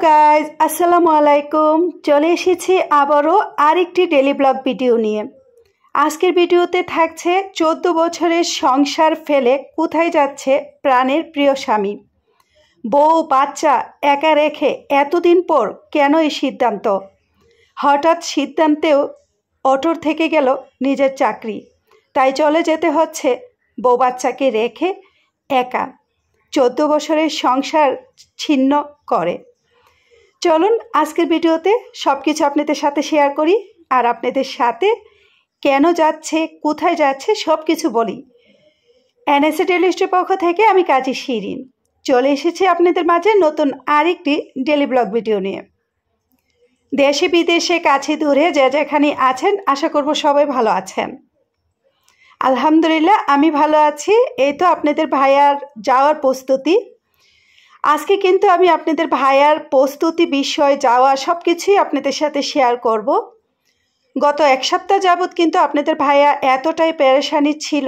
Guys আসসালামু আলাইকুম। চলে এসেছি আবারও আরেকটি ডেলি ব্লগ ভিডিও নিয়ে। আজকের ভিডিওতে থাকছে 14 বছরের সংসার ফেলে কোথায় যাচ্ছে প্রাণের প্রিয় স্বামী। বউ বাচ্চা একা রেখে এতদিন পর কেন এই সিদ্ধান্ত? হঠাৎ সিদ্ধান্তেও অটর থেকে গেল নিজের চাকরি, তাই চলে যেতে হচ্ছে বউ বাচ্চাকে রেখে একা 14 বছরের সংসার ছিন্ন করে। চলুন আজকের ভিডিওতে সব কিছু আপনাদের সাথে শেয়ার করি, আর আপনাদের সাথে কেন যাচ্ছে, কোথায় যাচ্ছে সব কিছু বলি। এনএসএ টেলিস্টের পক্ষ থেকে আমি কাজী শিরিন চলে এসেছি আপনাদের মাঝে নতুন আরেকটি ডেলি ব্লগ ভিডিও নিয়ে। দেশে বিদেশে কাছে দূরে যে যেখানে আছেন আশা করব সবাই ভালো আছেন। আলহামদুলিল্লাহ আমি ভালো আছি। এই তো আপনাদের ভাইয়ার যাওয়ার প্রস্তুতি। আজকে কিন্তু আমি আপনাদের ভাইয়ার প্রস্তুতি, বিষয়, যাওয়া সব কিছুই আপনাদের সাথে শেয়ার করব। গত এক সপ্তাহ যাবৎ কিন্তু আপনাদের ভাইয়া এতটাই পেরেশানি ছিল,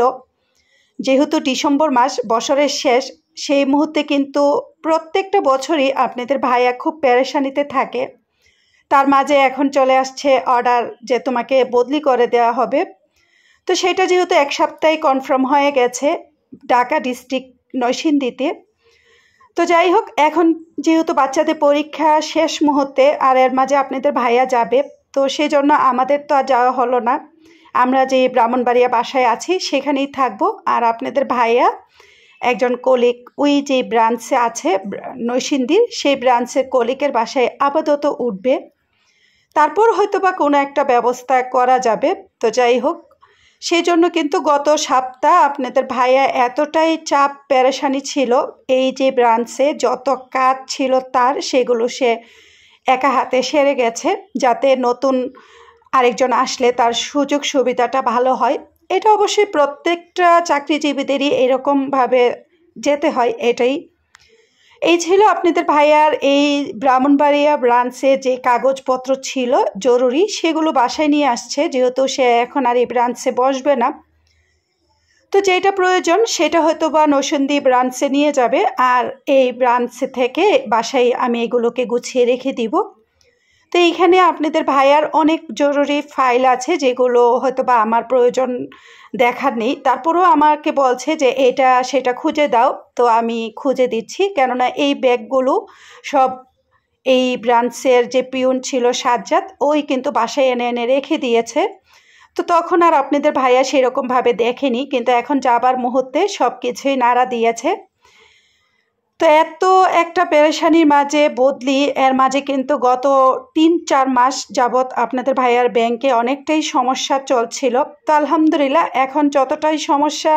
যেহেতু ডিসেম্বর মাস বছরের শেষ, সেই মুহূর্তে কিন্তু প্রত্যেকটা বছরই আপনাদের ভাইয়া খুব পেরেশানিতে থাকে। তার মাঝে এখন চলে আসছে অর্ডার যে তোমাকে বদলি করে দেওয়া হবে। তো সেটা যেহেতু এক সপ্তাহে কনফার্ম হয়ে গেছে ঢাকা ডিস্ট্রিক্ট নরসিংদীতে। তো যাই হোক, এখন যেহেতু বাচ্চাদের পরীক্ষা শেষ মুহূর্তে, আর এর মাঝে আপনাদের ভাইয়া যাবে, তো সেই জন্য আমাদের তো আর যাওয়া হলো না। আমরা যে ব্রাহ্মণবাড়িয়া বাসায় আছি সেখানেই থাকবো। আর আপনাদের ভাইয়া একজন কলিগ ওই যে ব্রাঞ্চে আছে নরসিংদীর, সেই ব্রাঞ্চের কলিগের বাসায় আপাতত উঠবে, তারপর হয়তো বা কোনো একটা ব্যবস্থা করা যাবে। তো যাই হোক, সেই জন্য কিন্তু গত সপ্তাহ আপনাদের ভাইয়া এতটাই চাপ পেরেশানি ছিল, এই যে ব্রাঞ্চে যত কাজ ছিল তার সেগুলো সে একা হাতে সেরে গেছে, যাতে নতুন আরেকজন আসলে তার সুযোগ সুবিধাটা ভালো হয়। এটা অবশ্যই প্রত্যেকটা চাকরিজীবীদেরই এরকমভাবে যেতে হয়। এই ছিল আপনাদের ভাইয়ার এই ব্রাহ্মণবাড়িয়া ব্রাঞ্চে যে কাগজপত্র ছিল জরুরি, সেগুলো বাসায় নিয়ে আসছে, যেহেতু সে এখন আর এই ব্রাঞ্চে বসবে না। তো যেটা প্রয়োজন সেটা হয়তো বা নরসিংদী ব্রাঞ্চে নিয়ে যাবে, আর এই ব্রাঞ্চে থেকে বাসায় আমি এগুলোকে গুছিয়ে রেখে দিব। তো এইখানে আপনাদের ভাইয়ার অনেক জরুরি ফাইল আছে যেগুলো হয়তো বা আমার প্রয়োজন দেখার নেই, তারপরেও আমাকে বলছে যে এটা সেটা খুঁজে দাও। তো আমি খুঁজে দিচ্ছি, কেননা এই ব্যাগগুলো সব এই ব্রাঞ্চের যে পিউন ছিল সাজ্জাদ, ওই কিন্তু বাসায় এনে এনে রেখে দিয়েছে। তো তখন আর আপনাদের ভাইয়া সেরকমভাবে দেখেনি, কিন্তু এখন যাবার মুহূর্তে সব কিছুই নাড়া দিয়েছে। তো এত একটা পেরেশানির মাঝে বদলি, এর মাঝে কিন্তু গত 3-4 মাস যাবৎ আপনাদের ভাইয়ার ব্যাংকে অনেকটাই সমস্যা চলছিল। তো আলহামদুলিল্লাহ এখন যতটাই সমস্যা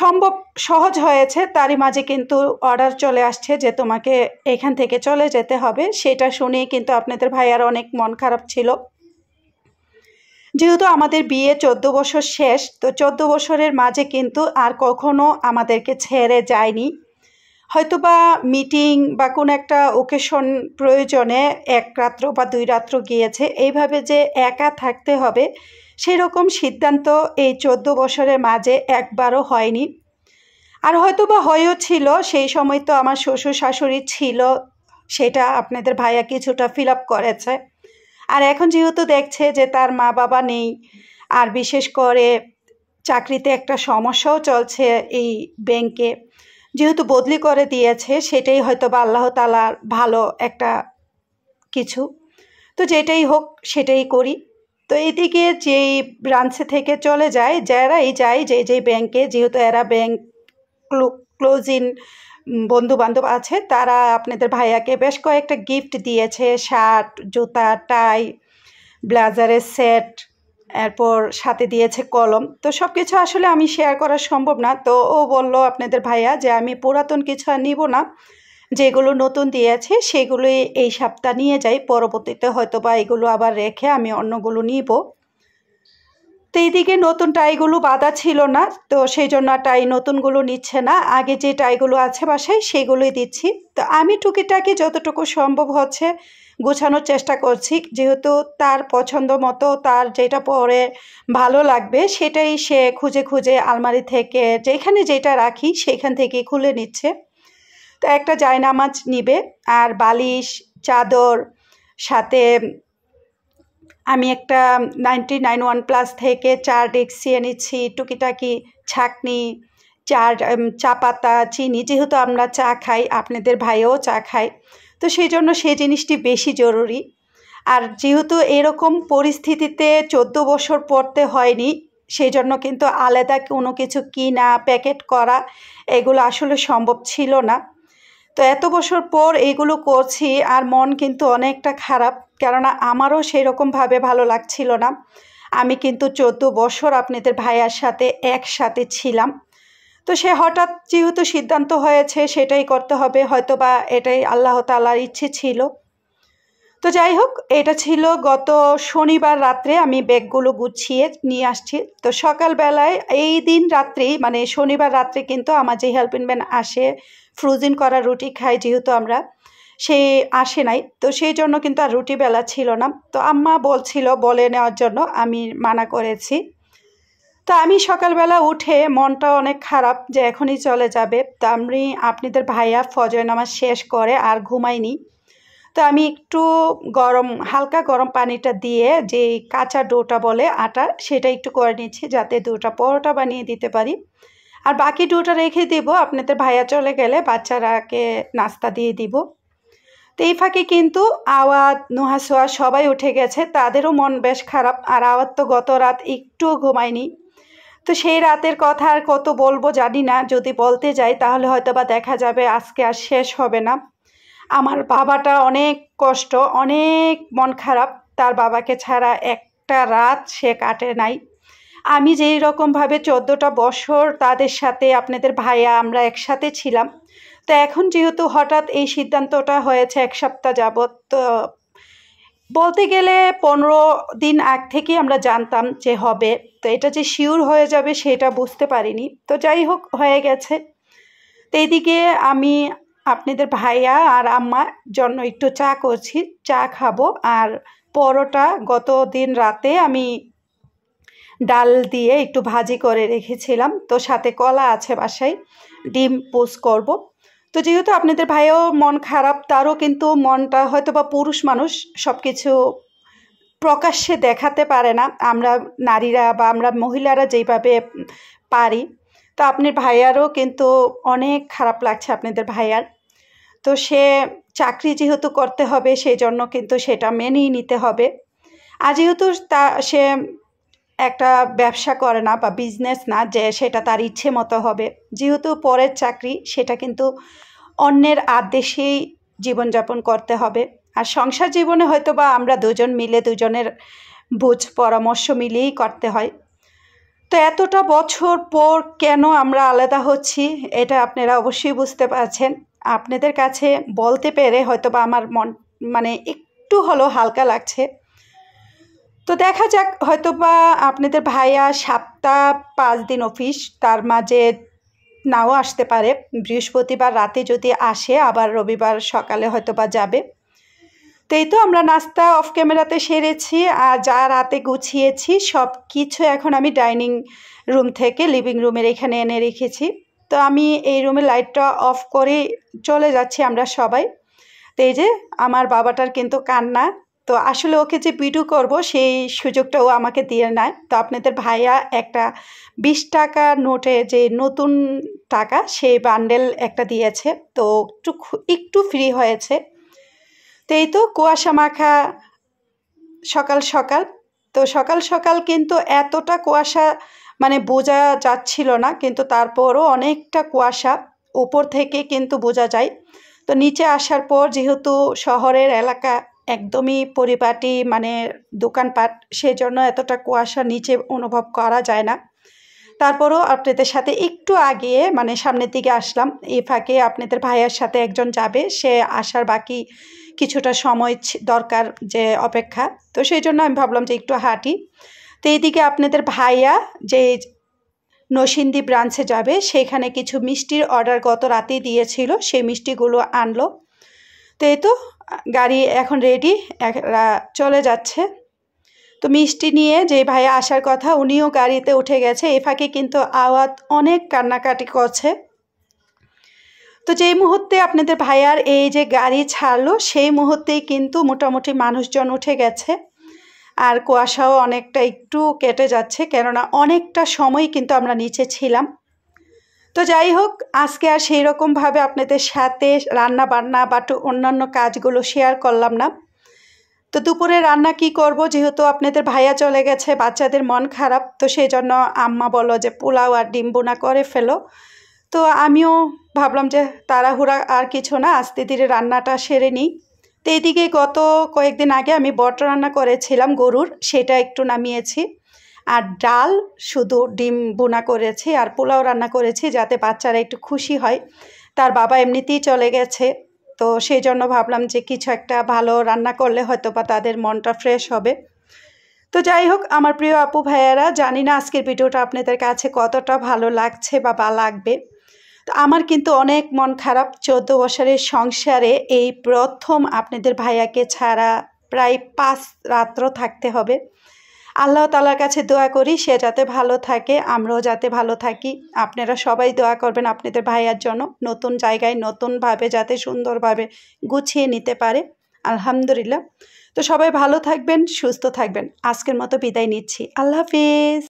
সম্ভব সহজ হয়েছে, তারই মাঝে কিন্তু অর্ডার চলে আসছে যে তোমাকে এখান থেকে চলে যেতে হবে। সেটা শুনেই কিন্তু আপনাদের ভাইয়ার অনেক মন খারাপ ছিল, যেহেতু আমাদের বিয়ে 14 বছর শেষ। তো 14 বছরের মাঝে কিন্তু আর কখনো আমাদেরকে ছেড়ে যায়নি। হয়তোবা মিটিং বা কোনো একটা ওকেশন প্রয়োজনে 1 রাত্র বা 2 রাত্র গিয়েছে, এইভাবে যে একা থাকতে হবে সেরকম সিদ্ধান্ত এই 14 বছরের মাঝে একবারও হয়নি। আর হয়তোবা হয়েও ছিল, সেই সময় তো আমার শ্বশুর শাশুড়ি ছিল, সেটা আপনাদের ভাইয়া কিছুটা ফিল আপ করেছে। আর এখন যেহেতু দেখছে যে তার মা বাবা নেই, আর বিশেষ করে চাকরিতে একটা সমস্যাও চলছে এই ব্যাংকে, যেহেতু বদলি করে দিয়েছে, সেটাই হয়তো বা আল্লাহ তাআলার ভালো একটা কিছু। তো যেটাই হোক সেটাই করি। তো এদিকে যেই ব্রাঞ্চে থেকে চলে যায়, যারাই যায় যে ব্যাংকে, যেহেতু এরা ব্যাংক ক্লোজিং বন্ধু বান্ধব আছে, তারা আপনাদের ভাইয়াকে বেশ কয়েকটা গিফট দিয়েছে, শার্ট, জুতা, টাই, ব্লেজারের সেট, এরপর সাথে দিয়েছে কলম। তো সব কিছু আসলে আমি শেয়ার করা সম্ভব না। তো ও বলল আপনাদের ভাইয়া যে আমি পুরাতন কিছু আর নিব না, যেগুলো নতুন দিয়েছে সেগুলোই এই সপ্তাহ নিয়ে যাই, পরবর্তীতে হয়তো বা এগুলো আবার রেখে আমি অন্যগুলো নিব। তো এইদিকে নতুন টাইগুলো বাঁধা ছিল না, তো সেই জন্য টাই নতুনগুলো নিচ্ছে না, আগে যে টাইগুলো আছে বাসায় সেগুলোই দিচ্ছি। তো আমি টুকিটাকি যতটুকু সম্ভব হচ্ছে গোছানোর চেষ্টা করছি, যেহেতু তার পছন্দ মতো তার যেটা পরে ভালো লাগবে সেটাই সে খুঁজে খুঁজে আলমারি থেকে যেখানে যেটা রাখি সেখান থেকে খুলে নিচ্ছে। তো একটা জায়নামাজ নিবে আর বালিশ চাদর, সাথে আমি একটা 99 OnePlus থেকে 4 ডেক্সি এনেছি, টুকিটাকি ছাঁকনি, চা পাতা, চিনি, যেহেতু আমরা চা খাই, আপনাদের ভাইও চা খায়, তো সেই জন্য সেই জিনিসটি বেশি জরুরি। আর যেহেতু এরকম পরিস্থিতিতে 14 বছর পড়তে হয়নি, সেই জন্য কিন্তু আলাদা কোনো কিছু কিনা প্যাকেট করা এগুলো আসলে সম্ভব ছিল না। তো এত বছর পর এইগুলো করছি আর মন কিন্তু অনেকটা খারাপ, কেননা আমারও সেরকমভাবে ভালো লাগছিল না। আমি কিন্তু 14 বছর আপনাদের ভাইয়ার সাথে একসাথে ছিলাম, তো সে হঠাৎ যেহেতু সিদ্ধান্ত হয়েছে সেটাই করতে হবে, হয়তো বা এটাই আল্লাহ তাআলার ইচ্ছে ছিল। তো যাই হোক, এটা ছিল গত শনিবার রাত্রে আমি ব্যাগগুলো গুছিয়ে নিয়ে আসছি। তো সকালবেলায় এই দিন রাত্রেই মানে শনিবার রাত্রে কিন্তু আমার যে হেল্পিং ম্যান আসে ফ্রোজেন করা রুটি খাই, যেহেতু আমরা, সে আসে নাই, তো সেই জন্য কিন্তু আর রুটি বেলা ছিল না। তো আম্মা বলছিল বলে নেওয়ার জন্য, আমি মানা করেছি। তো আমি সকালবেলা উঠে মনটা অনেক খারাপ যে এখনই চলে যাবে। তো আমি আপনাদের ভাইয়া ফজর নামাজ শেষ করে আর ঘুমাইনি। তো আমি একটু হালকা গরম পানিটা দিয়ে যে কাঁচা ডোটা বলে আটার, সেটা একটু করে নিচ্ছি যাতে দুটা পরোটা বানিয়ে দিতে পারি। আর বাকি ডোটা রেখে দিব, আপনাদের ভাইয়া চলে গেলে বাচ্চারাকে নাস্তা দিয়ে দিব। তো এই ফাঁকে কিন্তু আওয়াজ, নুহাসোয়া সবাই উঠে গেছে, তাদেরও মন বেশ খারাপ। আর আওয়াজ তো গত রাত একটুও ঘুমায়নি। তো সেই রাতের কথা আর কত বলবো জানি না, যদি বলতে যাই তাহলে হয়তো বা দেখা যাবে আজকে আর শেষ হবে না। আমার বাবাটা অনেক কষ্ট, অনেক মন খারাপ, তার বাবাকে ছাড়া একটা রাত সে কাটে নাই। আমি যেই রকমভাবে 14টা বছর তাদের সাথে আপনাদের ভাইয়া আমরা একসাথে ছিলাম, তো এখন যেহেতু হঠাৎ এই সিদ্ধান্তটা হয়েছে 1 সপ্তাহ যাবৎ, তো বলতে গেলে 15 দিন আগ থেকেই আমরা জানতাম যে হবে, তো এটা যে শিওর হয়ে যাবে সেটা বুঝতে পারিনি। তো যাই হোক, হয়ে গেছে। তো এইদিকে আমি আপনাদের ভাইয়া আর আম্মার জন্য একটু চা করছি, চা খাবো। আর পরোটা গত দিন রাতে আমি ডাল দিয়ে একটু ভাজি করে রেখেছিলাম, তো সাথে কলা আছে বাসায়, ডিম পোস্ট করব। তো যেহেতু আপনাদের ভাইও মন খারাপ, তারও কিন্তু মনটা, হয়তো বা পুরুষ মানুষ সব কিছু প্রকাশ্যে দেখাতে পারে না, আমরা নারীরা বা আমরা মহিলারা যেইভাবে পারি। তো আপনার ভাইয়ারও কিন্তু অনেক খারাপ লাগছে আপনাদের ভাইয়ার। তো সে চাকরি যেহেতু করতে হবে, সেই জন্য কিন্তু সেটা মেনেই নিতে হবে। আর যেহেতু সে একটা ব্যবসা করে না বা বিজনেস না যে সেটা তার ইচ্ছে মতো হবে, যেহেতু পরের চাকরি, সেটা কিন্তু অন্যের আদেশেই জীবনযাপন করতে হবে। আর সংসার জীবনে হয়তো বা আমরা দুজন মিলে দুজনের বুঝ পরামর্শ মিলিয়েই করতে হয়। তো এতটা বছর পর কেন আমরা আলাদা হচ্ছি, এটা আপনারা অবশ্যই বুঝতে পারছেন। আপনাদের কাছে বলতে পেরে হয়তো বা আমার মন মানে একটু হলেও হালকা লাগছে। তো দেখা যাক, হয়তো বা আপনাদের ভাইয়া সপ্তাহ 5 দিন অফিস, তার মাঝে নাও আসতে পারে। বৃহস্পতিবার রাতে যদি আসে, আবার রবিবার সকালে হয়তো বা যাবে। তো এই তো আমরা নাস্তা অফ ক্যামেরাতে সেরেছি, আর যা রাতে গুছিয়েছি সব কিছু এখন আমি ডাইনিং রুম থেকে লিভিং রুমের এখানে এনে রেখেছি। তো আমি এই রুমে লাইটটা অফ করে চলে যাচ্ছি আমরা সবাই। তো এই যে আমার বাবাটার কিন্তু কান্না, তো আসলে ওকে যে ভিডিও করব সেই সুযোগটাও আমাকে দিয়ে নেয়। তো আপনাদের ভাইয়া একটা 20 টাকার নোটে যে নতুন টাকা, সেই বান্ডেল একটা দিয়েছে, তো একটু ফ্রি হয়েছে। তো এই তো কুয়াশা মাখা সকাল সকাল। তো সকাল সকাল কিন্তু এতটা কুয়াশা মানে বোঝা যাচ্ছিল না, কিন্তু তারপরও অনেকটা কুয়াশা উপর থেকে কিন্তু বোঝা যায়। তো নিচে আসার পর যেহেতু শহরের এলাকা, একদমই পরিপাটি মানে দোকানপাট, সেই জন্য এতটা কুয়াশা নিচে অনুভব করা যায় না। তারপরও আপনাদের সাথে একটু আগিয়ে মানে সামনের দিকে আসলাম। এই ফাঁকে আপনাদের ভাইয়ার সাথে একজন যাবে, সে আসার বাকি কিছুটা সময় দরকার যে অপেক্ষা, তো সেই জন্য আমি ভাবলাম যে একটু হাঁটি। তো এইদিকে আপনাদের ভাইয়া যে নরসিংদী ব্রাঞ্চে যাবে, সেখানে কিছু মিষ্টির অর্ডার গত রাতেই দিয়েছিল, সেই মিষ্টিগুলো আনলো। তো এই তো গাড়ি এখন রেডি, চলে যাচ্ছে। তো মিষ্টি নিয়ে যে ভাইয়া আসার কথা, উনিও গাড়িতে উঠে গেছে। এই ফাঁকে কিন্তু আওয়াজ অনেক কান্নাকাটি করছে। তো তো যেই মুহূর্তে আপনাদের ভাইয়ার এই যে গাড়ি ছাড়লো সেই মুহূর্তেই কিন্তু মোটামুটি মানুষজন উঠে গেছে, আর কুয়াশাও অনেকটা একটু কেটে যাচ্ছে, কেননা অনেকটা সময় কিন্তু আমরা নিচে ছিলাম। তো যাই হোক, আজকে আর সেই রকমভাবে আপনাদের সাথে রান্না বান্না বা অন্যান্য কাজগুলো শেয়ার করলাম না। তো দুপুরে রান্না কি করব, যেহেতু আপনাদের ভাইয়া চলে গেছে, বাচ্চাদের মন খারাপ, তো সেই জন্য আম্মা বলল যে পোলাও আর ডিম বোনা করে ফেলো। তো আমিও ভাবলাম যে তাড়াহুড়া আর কিছু না, আস্তে ধীরে রান্নাটা সেরে নিই। তো এইদিকে গত কয়েকদিন আগে আমি বট রান্না করেছিলাম গরুর, সেটা একটু নামিয়েছি, আর ডাল শুধু ডিম বোনা করেছি, আর পোলাও রান্না করেছি যাতে বাচ্চারা একটু খুশি হয়। তার বাবা এমনিতেই চলে গেছে, তো সেই জন্য ভাবলাম যে কিছু একটা ভালো রান্না করলে হয়তো বা তাদের মনটা ফ্রেশ হবে। তো যাই হোক আমার প্রিয় আপু ভাইয়ারা, জানি না আজকের ভিডিওটা আপনাদের কাছে কতটা ভালো লাগছে বা লাগবে। তো আমার কিন্তু অনেক মন খারাপ, 14 বছরের সংসারে এই প্রথম আপনাদের ভাইয়াকে ছাড়া প্রায় 5 রাত্র থাকতে হবে। আল্লাহ তাআলার কাছে দোয়া করি সে যাতে ভালো থাকে, আমরাও যাতে ভালো থাকি। আপনারা সবাই দোয়া করবেন আপনাদের ভাইয়ার জন্য, নতুন জায়গায় নতুনভাবে যাতে সুন্দরভাবে গুছিয়ে নিতে পারে। আলহামদুলিল্লাহ। তো সবাই ভালো থাকবেন, সুস্থ থাকবেন। আজকের মতো বিদায় নিচ্ছি। আল্লাহ হাফিজ।